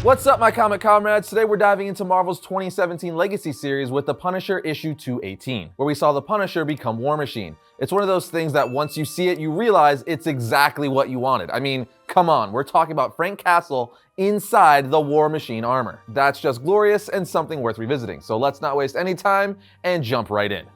What's up, my comic comrades? Today we're diving into Marvel's 2017 Legacy series with The Punisher issue 218, where we saw the Punisher become War Machine. It's one of those things that once you see it, you realize it's exactly what you wanted. I mean, come on, we're talking about Frank Castle inside the War Machine armor. That's just glorious and something worth revisiting. So let's not waste any time and jump right in.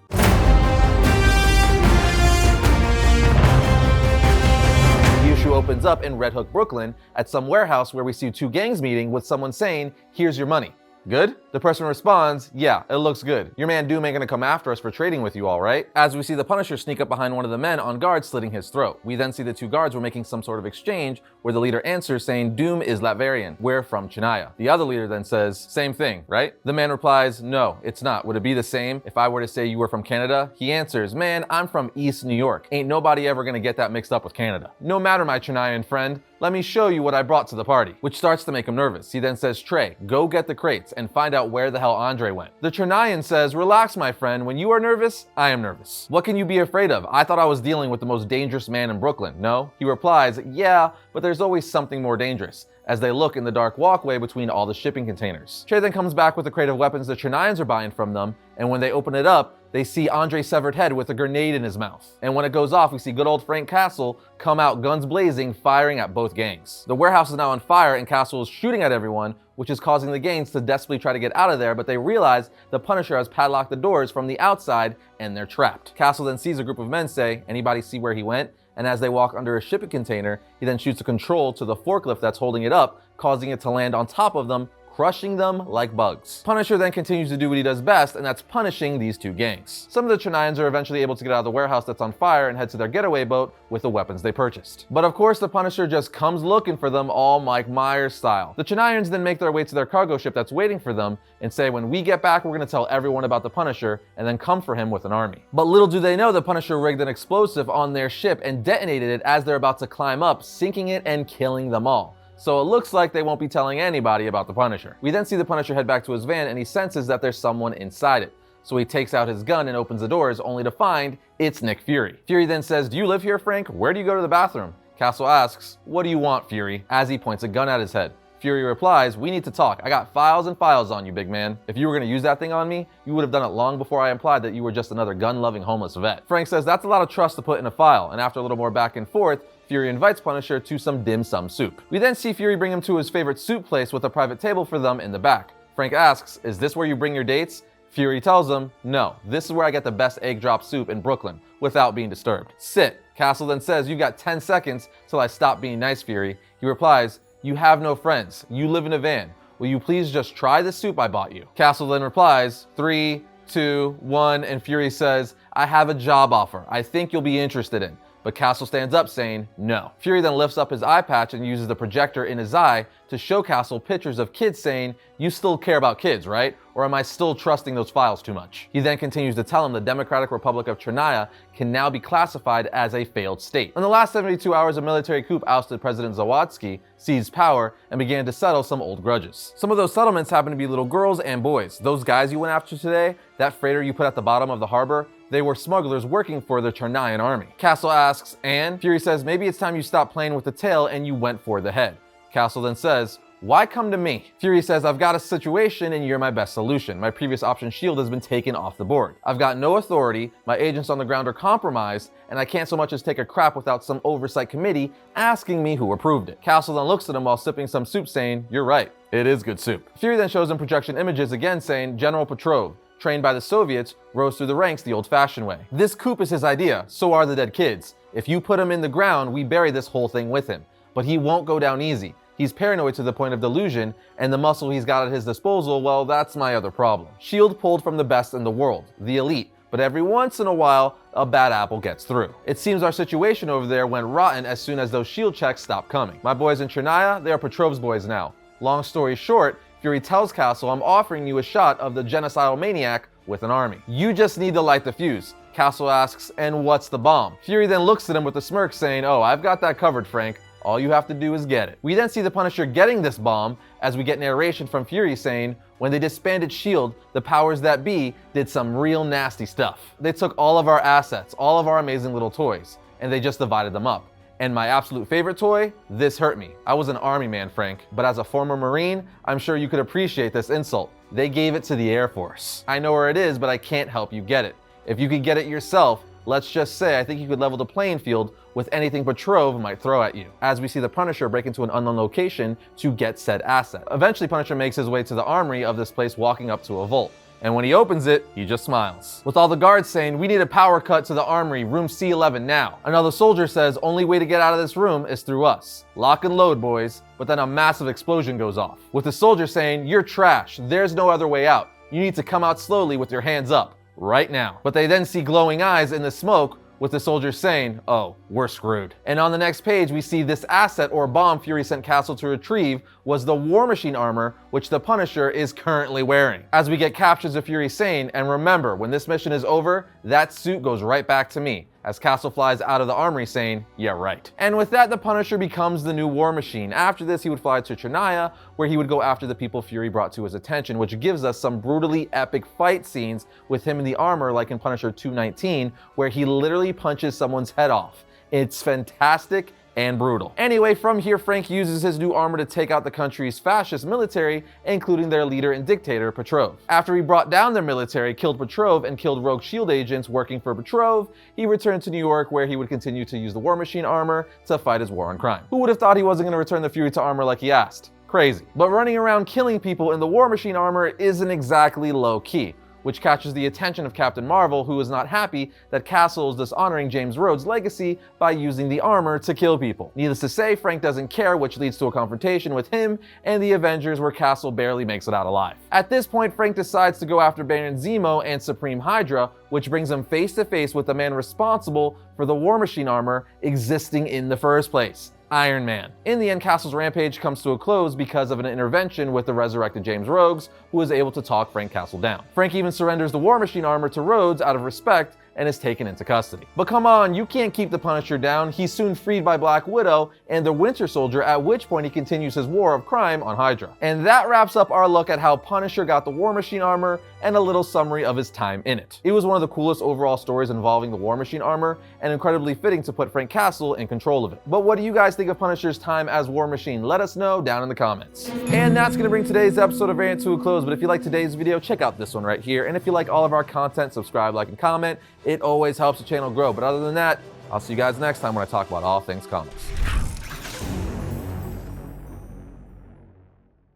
The issue opens up in Red Hook, Brooklyn, at some warehouse where we see two gangs meeting with someone saying, "Here's your money." Good? The person responds, "Yeah, it looks good. Your man Doom ain't gonna come after us for trading with you, all right?" As we see the Punisher sneak up behind one of the men on guard, slitting his throat. We then see the two guards were making some sort of exchange where the leader answers saying Doom is Latverian. We're from Chennai. The other leader then says, "Same thing, right?" The man replies, "No, it's not. Would it be the same if I were to say you were from Canada?" He answers, "Man, I'm from East New York. Ain't nobody ever gonna get that mixed up with Canada." "No matter, my Chennaian friend. Let me show you what I brought to the party," which starts to make him nervous. He then says, "Trey, go get the crates and find out where the hell Andre went." The Chennaian says, "Relax, my friend. When you are nervous, I am nervous. What can you be afraid of? I thought I was dealing with the most dangerous man in Brooklyn. No?" He replies, "Yeah, but there's always something more dangerous," as they look in the dark walkway between all the shipping containers. Trey then comes back with a crate of weapons the Chennaians are buying from them, and when they open it up, they see Andre's severed head with a grenade in his mouth. And when it goes off, we see good old Frank Castle come out guns blazing, firing at both gangs. The warehouse is now on fire and Castle is shooting at everyone, which is causing the gangs to desperately try to get out of there, but they realize the Punisher has padlocked the doors from the outside and they're trapped. Castle then sees a group of men say, "Anybody see where he went?" And as they walk under a shipping container, he then shoots a control to the forklift that's holding it up, causing it to land on top of them, crushing them like bugs. Punisher then continues to do what he does best, and that's punishing these two gangs. Some of the Chennaians are eventually able to get out of the warehouse that's on fire and head to their getaway boat with the weapons they purchased. But of course, the Punisher just comes looking for them, all Mike Myers style. The Chennaians then make their way to their cargo ship that's waiting for them and say, "When we get back, we're gonna tell everyone about the Punisher," and then come for him with an army. But little do they know the Punisher rigged an explosive on their ship and detonated it as they're about to climb up, sinking it and killing them all. So it looks like they won't be telling anybody about the Punisher. We then see the Punisher head back to his van and he senses that there's someone inside it. So he takes out his gun and opens the doors only to find it's Nick Fury. Fury then says, "Do you live here, Frank? Where do you go to the bathroom?" Castle asks, "What do you want, Fury?" as he points a gun at his head. Fury replies, "We need to talk. I got files and files on you, big man. If you were gonna use that thing on me, you would have done it long before I implied that you were just another gun-loving homeless vet." Frank says that's a lot of trust to put in a file, and after a little more back and forth, Fury invites Punisher to some dim sum soup. We then see Fury bring him to his favorite soup place with a private table for them in the back. Frank asks, "Is this where you bring your dates?" Fury tells him, "No, this is where I get the best egg drop soup in Brooklyn, without being disturbed. Sit." Castle then says, "You got 10 seconds till I stop being nice, Fury." He replies, "You have no friends. You live in a van. Will you please just try the soup I bought you?" Castle then replies, 3, 2, 1, and Fury says, "I have a job offer I think you'll be interested in." But Castle stands up saying no. Fury then lifts up his eye patch and uses the projector in his eye to show Castle pictures of kids saying, "You still care about kids, right? Or am I still trusting those files too much?" He then continues to tell him the Democratic Republic of Chennai can now be classified as a failed state. In the last 72 hours, a military coup ousted President Zawadzki, seized power, and began to settle some old grudges. Some of those settlements happen to be little girls and boys. Those guys you went after today, that freighter you put at the bottom of the harbor, they were smugglers working for the Chennaian army. Castle asks, "And?" Fury says, "Maybe it's time you stopped playing with the tail and you went for the head." Castle then says, "Why come to me?" Fury says, "I've got a situation and you're my best solution. My previous option S.H.I.E.L.D. has been taken off the board. I've got no authority, my agents on the ground are compromised, and I can't so much as take a crap without some oversight committee asking me who approved it." Castle then looks at him while sipping some soup saying, "You're right, it is good soup." Fury then shows him projection images again saying, "General Petrov, trained by the Soviets, rose through the ranks the old-fashioned way. This coup is his idea, so are the dead kids. If you put him in the ground, we bury this whole thing with him. But he won't go down easy. He's paranoid to the point of delusion, and the muscle he's got at his disposal, well, that's my other problem. S.H.I.E.L.D. pulled from the best in the world, the elite, but every once in a while, a bad apple gets through. It seems our situation over there went rotten as soon as those S.H.I.E.L.D. checks stopped coming. My boys in Chennai, they are Petrov's boys now. Long story short, Fury tells Castle, "I'm offering you a shot of the genocidal maniac with an army. You just need to light the fuse." Castle asks, "And what's the bomb?" Fury then looks at him with a smirk saying, "Oh, I've got that covered, Frank. All you have to do is get it." We then see the Punisher getting this bomb as we get narration from Fury saying, "When they disbanded S.H.I.E.L.D., the powers that be did some real nasty stuff. They took all of our assets, all of our amazing little toys, and they just divided them up. And my absolute favorite toy? This hurt me. I was an army man, Frank, but as a former Marine, I'm sure you could appreciate this insult. They gave it to the Air Force. I know where it is, but I can't help you get it. If you could get it yourself, let's just say I think you could level the playing field with anything Petrov might throw at you. As we see the Punisher break into an unknown location to get said asset. Eventually, Punisher makes his way to the armory of this place, walking up to a vault. And when he opens it, he just smiles. With all the guards saying, "We need a power cut to the armory, room C11 now." Another soldier says, "Only way to get out of this room is through us. Lock and load, boys." But then a massive explosion goes off, with the soldier saying, "You're trash. There's no other way out. You need to come out slowly with your hands up, right now." But they then see glowing eyes in the smoke, with the soldiers saying, "Oh, we're screwed." And on the next page, we see this asset or bomb Fury sent Castle to retrieve was the War Machine armor, which the Punisher is currently wearing. As we get captures of Fury saying, "And remember, when this mission is over, that suit goes right back to me," as Castle flies out of the armory saying, "Yeah, right." And with that, the Punisher becomes the new War Machine. After this, he would fly to Chernaya, where he would go after the people Fury brought to his attention, which gives us some brutally epic fight scenes with him in the armor, like in Punisher 219, where he literally punches someone's head off. It's fantastic and brutal. Anyway, from here, Frank uses his new armor to take out the country's fascist military, including their leader and dictator, Petrov. After he brought down their military, killed Petrov, and killed rogue SHIELD agents working for Petrov, he returned to New York, where he would continue to use the War Machine armor to fight his war on crime. Who would have thought he wasn't going to return the Fury to armor like he asked? Crazy. But running around killing people in the War Machine armor isn't exactly low-key, which catches the attention of Captain Marvel, who is not happy that Castle is dishonoring James Rhodes' legacy by using the armor to kill people. Needless to say, Frank doesn't care, which leads to a confrontation with him and the Avengers, where Castle barely makes it out alive. At this point, Frank decides to go after Baron Zemo and Supreme Hydra, which brings him face to face with the man responsible for the War Machine armor existing in the first place: Iron Man. In the end, Castle's rampage comes to a close because of an intervention with the resurrected James Rhodes, who is able to talk Frank Castle down. Frank even surrenders the War Machine armor to Rhodes out of respect and is taken into custody. But come on, you can't keep the Punisher down. He's soon freed by Black Widow and the Winter Soldier, at which point he continues his war of crime on Hydra. And that wraps up our look at how Punisher got the War Machine armor and a little summary of his time in it. It was one of the coolest overall stories involving the War Machine armor, and incredibly fitting to put Frank Castle in control of it. But what do you guys think of Punisher's time as War Machine? Let us know down in the comments. And that's going to bring today's episode of Variant to a close. But if you like today's video, check out this one right here. And if you like all of our content, subscribe, like, and comment. It always helps the channel grow. But other than that, I'll see you guys next time when I talk about all things comics.